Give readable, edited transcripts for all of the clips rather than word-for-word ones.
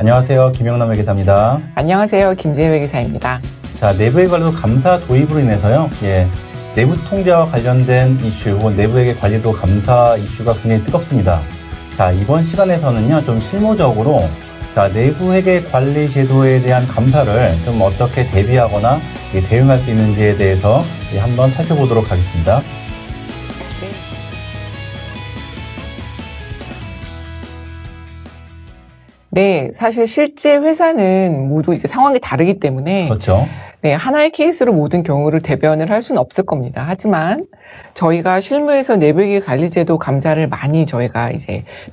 안녕하세요. 김영남 회계사입니다. 안녕하세요. 김재회 회계사입니다. 자, 내부회계 관리도 감사 도입으로 인해서요. 내부 통제와 관련된 이슈 혹은 내부회계 관리도 감사 이슈가 굉장히 뜨겁습니다. 자, 이번 시간에서는요. 좀 실무적으로 내부회계 관리 제도에 대한 감사를 좀 어떻게 대비하거나 대응할 수 있는지에 대해서 한번 살펴보도록 하겠습니다. 네, 사실 실제 회사는 모두 상황이 다르기 때문에 그렇죠. 네, 하나의 케이스로 모든 경우를 대변을 할 수는 없을 겁니다. 하지만 저희가 실무에서 내부회계 관리제도 감사를 많이 저희가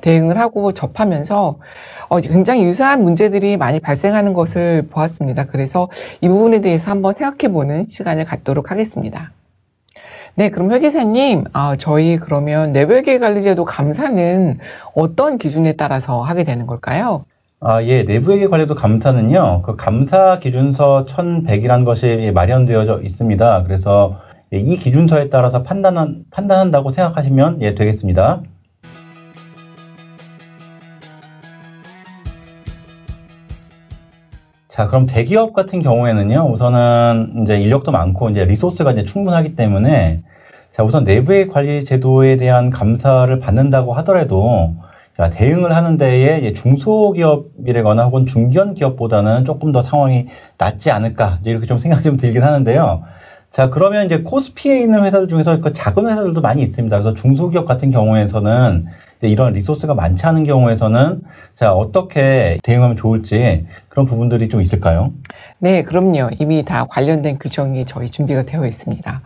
대응을 하고 접하면서 굉장히 유사한 문제들이 많이 발생하는 것을 보았습니다. 그래서 이 부분에 대해서 한번 생각해보는 시간을 갖도록 하겠습니다. 네, 그럼 회계사님, 저희 그러면 내부회계 관리제도 감사는 어떤 기준에 따라서 하게 되는 걸까요? 내부회계 관리도 감사는요, 그 감사 기준서 1100이라는 것이 마련되어 있습니다. 그래서 이 기준서에 따라서 판단한다고 생각하시면 되겠습니다. 자, 그럼 대기업 같은 경우에는요, 우선은 인력도 많고 리소스가 충분하기 때문에 우선 내부회계 관리 제도에 대한 감사를 받는다고 하더라도 대응을 하는 데에 중소기업이라거나 혹은 중견기업보다는 조금 더 상황이 낫지 않을까 이렇게 좀 생각이 좀 들긴 하는데요. 자, 그러면 코스피에 있는 회사들 중에서 그 작은 회사들도 많이 있습니다. 그래서 중소기업 같은 경우에서는 이런 리소스가 많지 않은 경우에서는 어떻게 대응하면 좋을지 그런 부분들이 좀 있을까요? 네, 그럼요. 이미 다 관련된 규정이 저희 준비가 되어 있습니다.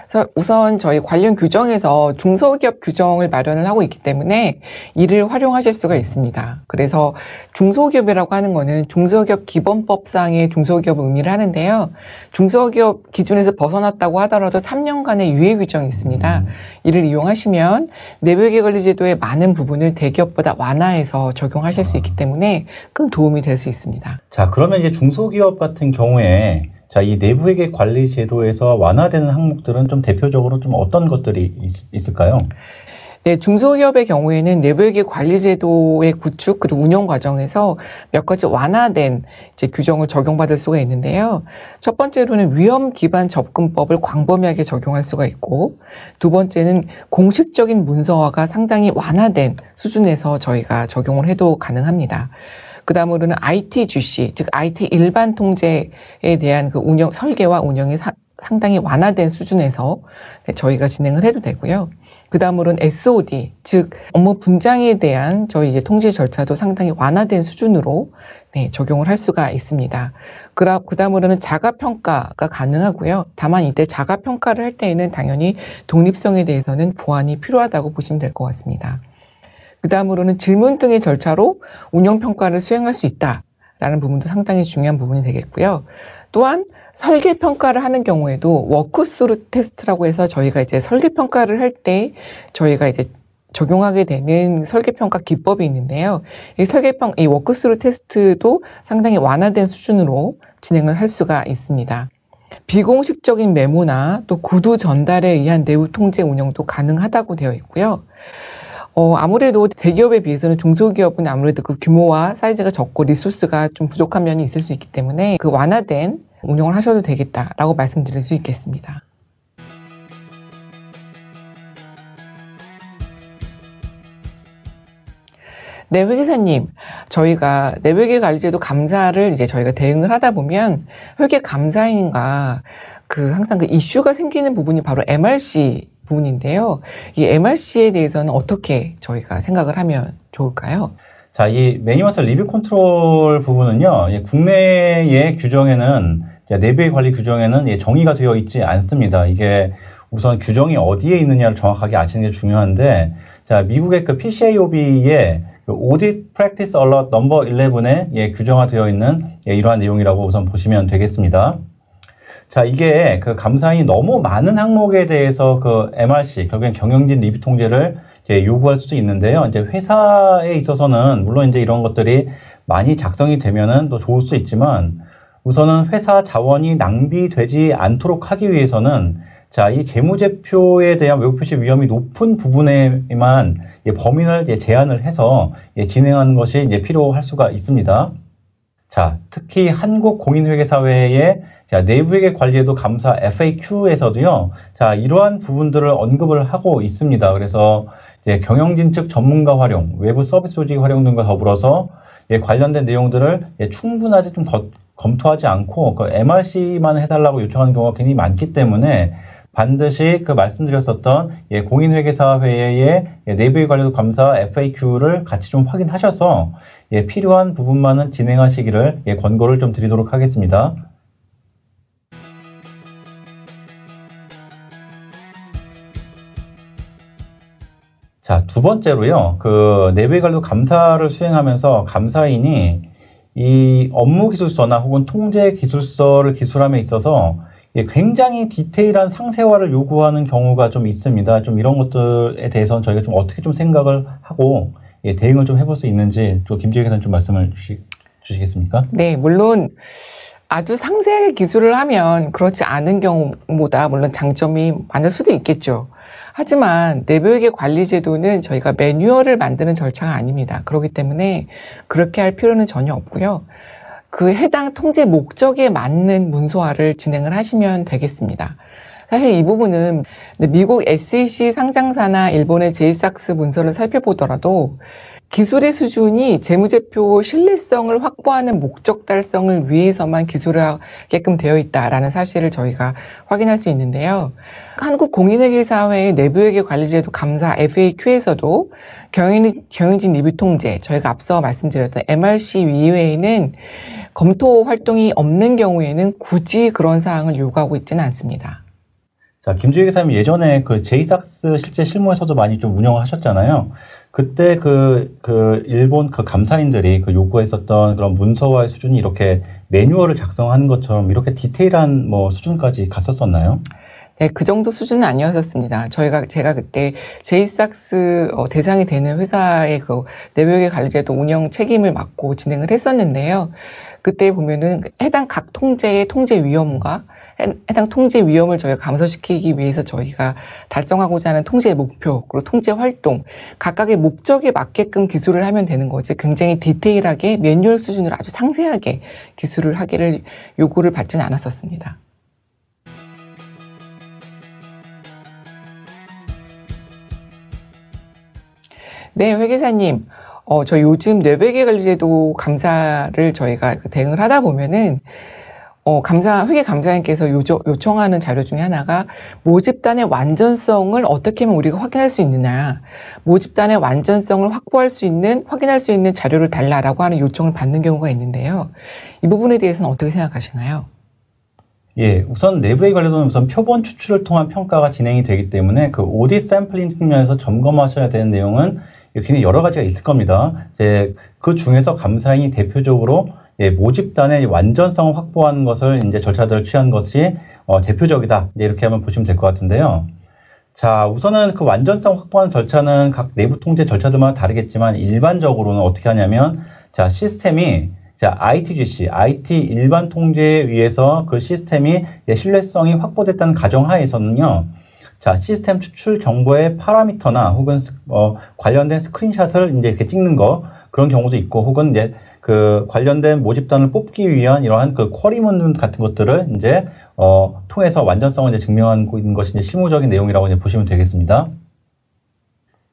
그래서 우선 저희 관련 규정에서 중소기업 규정을 마련을 하고 있기 때문에 이를 활용하실 수가 있습니다. 그래서 중소기업이라고 하는 거는 중소기업 기본법상의 중소기업을 의미를 하는데요. 중소기업 기준에서 벗어났다고 하더라도 3년간의 유예 규정이 있습니다. 이를 이용하시면 내부회계 관리 제도의 많은 부분을 대기업보다 완화해서 적용하실 수 있기 때문에 큰 도움이 될 수 있습니다. 자, 그러면 중소기업 같은 경우에 이 내부회계 관리 제도에서 완화되는 항목들은 좀 대표적으로 좀 어떤 것들이 있을까요? 네, 중소기업의 경우에는 내부회계 관리 제도의 구축 그리고 운영 과정에서 몇 가지 완화된 규정을 적용받을 수가 있는데요. 첫 번째로는 위험 기반 접근법을 광범위하게 적용할 수가 있고, 두 번째는 공식적인 문서화가 상당히 완화된 수준에서 저희가 적용을 해도 가능합니다. 그 다음으로는 IT GC, 즉 IT 일반 통제에 대한 그 설계와 운영이 상당히 완화된 수준에서 저희가 진행을 해도 되고요. 그 다음으로는 SOD, 즉 업무 분장에 대한 저희 통제 절차도 상당히 완화된 수준으로 적용을 할 수가 있습니다. 그 다음으로는 자가평가가 가능하고요. 다만 이때 자가평가를 할 때에는 당연히 독립성에 대해서는 보완이 필요하다고 보시면 될 것 같습니다. 그 다음으로는 질문 등의 절차로 운영평가를 수행할 수 있다라는 부분도 상당히 중요한 부분이 되겠고요. 또한 설계평가를 하는 경우에도 워크스루 테스트라고 해서 저희가 설계평가를 할 때 저희가 적용하게 되는 설계평가 기법이 있는데요. 이 워크스루 테스트도 상당히 완화된 수준으로 진행을 할 수가 있습니다. 비공식적인 메모나 또 구두 전달에 의한 내부 통제 운영도 가능하다고 되어 있고요. 아무래도 대기업에 비해서는 중소기업은 아무래도 그 규모와 사이즈가 적고 리소스가 좀 부족한 면이 있을 수 있기 때문에 그 완화된 운영을 하셔도 되겠다라고 말씀드릴 수 있겠습니다. 네, 회계사님. 저희가 내부회계 관리제도 감사를 저희가 대응을 하다 보면 회계 감사인과 항상 이슈가 생기는 부분이 바로 MRC 부분인데요. 이 MRC에 대해서는 어떻게 저희가 생각을 하면 좋을까요? 자, 이 매니마터 리뷰 컨트롤 부분은요, 국내의 규정에는, 내부회계 관리 규정에는 정의가 되어 있지 않습니다. 이게 우선 규정이 어디에 있느냐를 정확하게 아시는 게 중요한데, 미국의 그 PCAOB의 Audit Practice Alert No. 11에 규정화되어 있는 이러한 내용이라고 우선 보시면 되겠습니다. 자, 이게 그 감사인이 너무 많은 항목에 대해서 그 MRC, 결국엔 경영진 리뷰 통제를 요구할 수 있는데요. 회사에 있어서는 물론 이런 것들이 많이 작성이 되면은 또 좋을 수 있지만 우선은 회사 자원이 낭비되지 않도록 하기 위해서는 이 재무제표에 대한 외부 표시 위험이 높은 부분에만 범위를 제한을 해서 진행하는 것이 필요할 수가 있습니다. 자, 특히 한국공인회계사회의 내부회계 관리에도 감사 FAQ에서도요, 자, 이러한 부분들을 언급을 하고 있습니다. 그래서 경영진 측 전문가 활용, 외부 서비스 조직 활용 등과 더불어서 관련된 내용들을 충분하게 좀 검토하지 않고 그 MRC만 해달라고 요청하는 경우가 굉장히 많기 때문에 반드시 그 말씀드렸었던 공인회계사회의 내부회계 관리도 감사 FAQ를 같이 좀 확인하셔서 필요한 부분만은 진행하시기를 권고를 좀 드리도록 하겠습니다. 자, 두 번째로요. 그 내부회계 관리도 감사를 수행하면서 감사인이 이 업무 기술서나 혹은 통제 기술서를 기술함에 있어서 굉장히 디테일한 상세화를 요구하는 경우가 좀 있습니다. 좀 이런 것들에 대해서는 저희가 좀 어떻게 좀 생각을 하고 대응을 좀 해볼 수 있는지 또 김지혜 기사님 좀 말씀을 주시겠습니까? 네, 물론 아주 상세하게 기술을 하면 그렇지 않은 경우보다 물론 장점이 많을 수도 있겠죠. 하지만 내부회계 관리 제도는 저희가 매뉴얼을 만드는 절차가 아닙니다. 그렇기 때문에 그렇게 할 필요는 전혀 없고요. 그 해당 통제 목적에 맞는 문서화를 진행을 하시면 되겠습니다. 사실 이 부분은 미국 SEC 상장사나 일본의 제이삭스 문서를 살펴보더라도 기술의 수준이 재무제표 신뢰성을 확보하는 목적 달성을 위해서만 기술을 하게끔 되어 있다라는 사실을 저희가 확인할 수 있는데요. 한국공인회계사회의 내부회계 관리제도 감사 FAQ에서도 경영진 리뷰 통제, 저희가 앞서 말씀드렸던 MRC 이외에는 검토 활동이 없는 경우에는 굳이 그런 사항을 요구하고 있지는 않습니다. 자, 김주희 기사님 예전에 그 제이삭스 실제 실무에서도 많이 좀 운영하셨잖아요. 그때 일본 그 감사인들이 그 요구했었던 그런 문서화의 수준이 이렇게 매뉴얼을 작성하는 것처럼 이렇게 디테일한 뭐 수준까지 갔었었나요? 네, 그 정도 수준은 아니었었습니다. 제가 그때 제이삭스 대상이 되는 회사의 그 내부회계 관리제도 운영 책임을 맡고 진행을 했었는데요. 그때 보면은 해당 각 통제의 통제 위험과 해당 통제 위험을 저희가 감소시키기 위해서 저희가 달성하고자 하는 통제 목표 그리고 통제 활동 각각의 목적에 맞게끔 기술을 하면 되는 거지 굉장히 디테일하게 매뉴얼 수준으로 아주 상세하게 기술을 하기를 요구를 받지는 않았었습니다. 네, 회계사님. 저 요즘 내부회계 관리제도 감사를 저희가 대응을 하다 보면은, 회계 감사인께서 요청하는 자료 중에 하나가 모집단의 완전성을 어떻게 하면 우리가 확인할 수 있느냐. 모집단의 완전성을 확인할 수 있는 자료를 달라라고 하는 요청을 받는 경우가 있는데요. 이 부분에 대해서는 어떻게 생각하시나요? 예, 우선 내부회계 관리도는 우선 표본 추출을 통한 평가가 진행이 되기 때문에 그 오디트 샘플링 측면에서 점검하셔야 되는 내용은 굉장히 여러 가지가 있을 겁니다. 이제 그 중에서 감사인이 대표적으로 모집단의 완전성을 확보하는 것을 이제 절차들을 취한 것이 대표적이다. 이제 이렇게 하면 보시면 될 것 같은데요. 자, 우선은 그 완전성 확보하는 절차는 각 내부 통제 절차들마다 다르겠지만 일반적으로는 어떻게 하냐면 자, 시스템이 ITGC, IT 일반 통제에 의해서 그 시스템이 신뢰성이 확보됐다는 가정하에서는요. 자, 시스템 추출 정보의 파라미터나 혹은 관련된 스크린샷을 이제 이렇게 찍는 거 그런 경우도 있고 혹은 이제 그 관련된 모집단을 뽑기 위한 이러한 그 쿼리문 같은 것들을 이제 통해서 완전성을 이제 증명하고 있는 것이 이제 실무적인 내용이라고 이제 보시면 되겠습니다.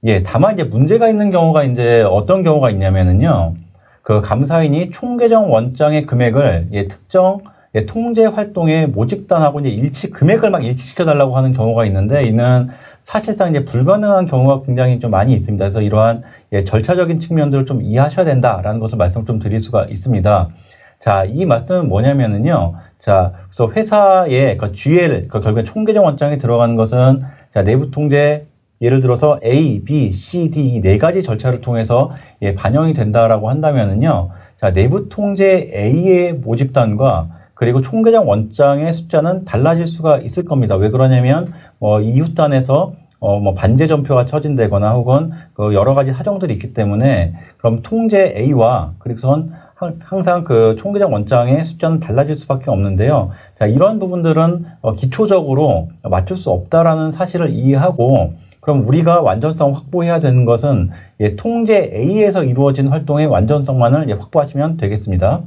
예, 다만 이제 문제가 있는 경우가 이제 어떤 경우가 있냐면은요. 그 감사인이 총계정 원장의 금액을 특정 통제 활동의 모집단하고 이제 금액을 막 일치시켜달라고 하는 경우가 있는데, 이는 사실상 이제 불가능한 경우가 굉장히 좀 많이 있습니다. 그래서 이러한 절차적인 측면들을 좀 이해하셔야 된다라는 것을 말씀을 좀 드릴 수가 있습니다. 자, 이 말씀은 뭐냐면은요. 자, 그래서 회사의 그 GL, 결국에 총계정 원장에 들어가는 것은 자, 내부 통제 예를 들어서 A, B, C, D 이 네 가지 절차를 통해서 반영이 된다라고 한다면은요. 자, 내부 통제 A의 모집단과 그리고 총계정 원장의 숫자는 달라질 수가 있을 겁니다. 왜 그러냐면 이웃단에서 반제 전표가 처진다거나 혹은 그 여러 가지 사정들이 있기 때문에 그럼 통제 A와 그리고선 항상 그 총계정 원장의 숫자는 달라질 수밖에 없는데요. 자, 이런 부분들은 기초적으로 맞출 수 없다라는 사실을 이해하고 그럼 우리가 완전성 확보해야 되는 것은 통제 A에서 이루어진 활동의 완전성만을 확보하시면 되겠습니다.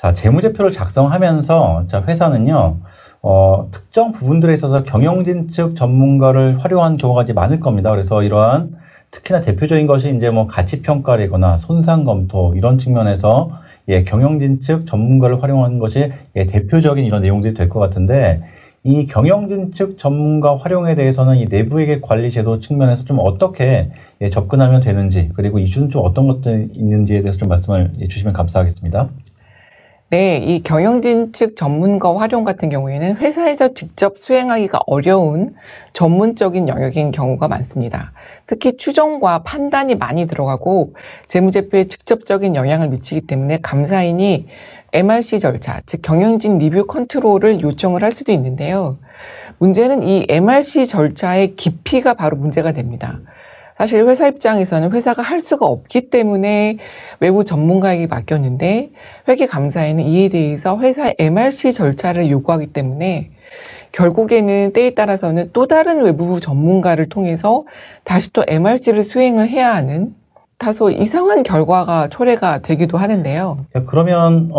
자, 재무제표를 작성하면서 자, 회사는요, 특정 부분들에 있어서 경영진 측 전문가를 활용한 경우가 이제 많을 겁니다. 그래서 이러한 특히나 대표적인 것이 이제 뭐 가치평가라거나 손상검토 이런 측면에서 예, 경영진 측 전문가를 활용하는 것이 예, 대표적인 이런 내용들이 될 것 같은데 이 경영진 측 전문가 활용에 대해서는 이 내부회계 관리 제도 측면에서 좀 어떻게 예, 접근하면 되는지 그리고 이슈는 좀 어떤 것들이 있는지에 대해서 좀 말씀을 주시면 감사하겠습니다. 네, 이 경영진 측 전문가 활용 같은 경우에는 회사에서 직접 수행하기가 어려운 전문적인 영역인 경우가 많습니다. 특히 추정과 판단이 많이 들어가고 재무제표에 직접적인 영향을 미치기 때문에 감사인이 MRC 절차, 즉 경영진 리뷰 컨트롤을 요청을 할 수도 있는데요. 문제는 이 MRC 절차의 깊이가 바로 문제가 됩니다. 사실 회사 입장에서는 회사가 할 수가 없기 때문에 외부 전문가에게 맡겼는데 회계감사에는 이에 대해서 회사의 MRC 절차를 요구하기 때문에 결국에는 때에 따라서는 또 다른 외부 전문가를 통해서 다시 또 MRC를 수행을 해야 하는 다소 이상한 결과가 초래가 되기도 하는데요. 그러면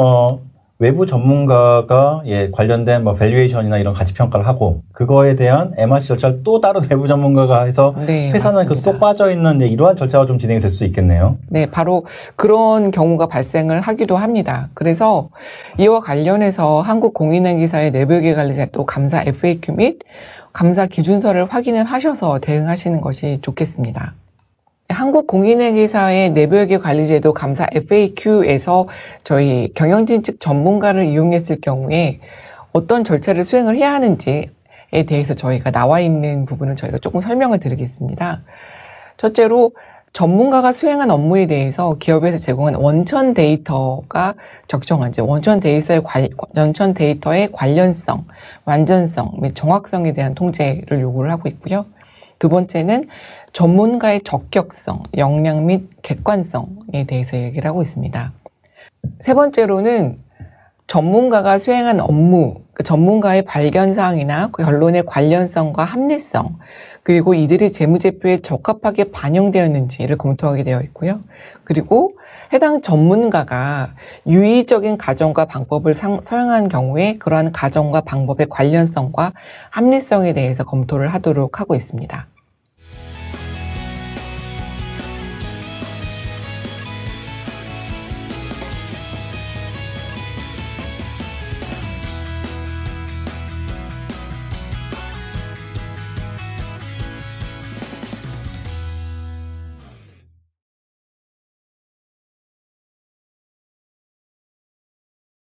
외부 전문가가 예, 관련된 뭐 밸류에이션이나 이런 가치 평가를 하고 그거에 대한 MRC 절차를 또 다른 외부 전문가가 해서 네, 회사는 그 쏙 빠져 있는 이러한 절차가 좀 진행이 될 수 있겠네요. 네, 바로 그런 경우가 발생을 하기도 합니다. 그래서 이와 관련해서 한국공인회계사의 내부회계관리자 또 감사 FAQ 및 감사 기준서를 확인을 하셔서 대응하시는 것이 좋겠습니다. 한국공인회계사의 내부회계관리제도 감사 FAQ에서 저희 경영진 측 전문가를 이용했을 경우에 어떤 절차를 수행을 해야 하는지에 대해서 저희가 나와 있는 부분을 저희가 조금 설명을 드리겠습니다. 첫째로 전문가가 수행한 업무에 대해서 기업에서 제공한 원천 데이터가 적정한지, 원천 데이터의 관련성, 완전성 및 정확성에 대한 통제를 요구를 하고 있고요. 두 번째는 전문가의 적격성, 역량 및 객관성에 대해서 얘기를 하고 있습니다. 세 번째로는 전문가가 수행한 업무, 전문가의 발견사항이나 결론의 관련성과 합리성, 그리고 이들이 재무제표에 적합하게 반영되었는지를 검토하게 되어 있고요. 그리고 해당 전문가가 유의적인 가정과 방법을 사용한 경우에 그러한 가정과 방법의 관련성과 합리성에 대해서 검토를 하도록 하고 있습니다.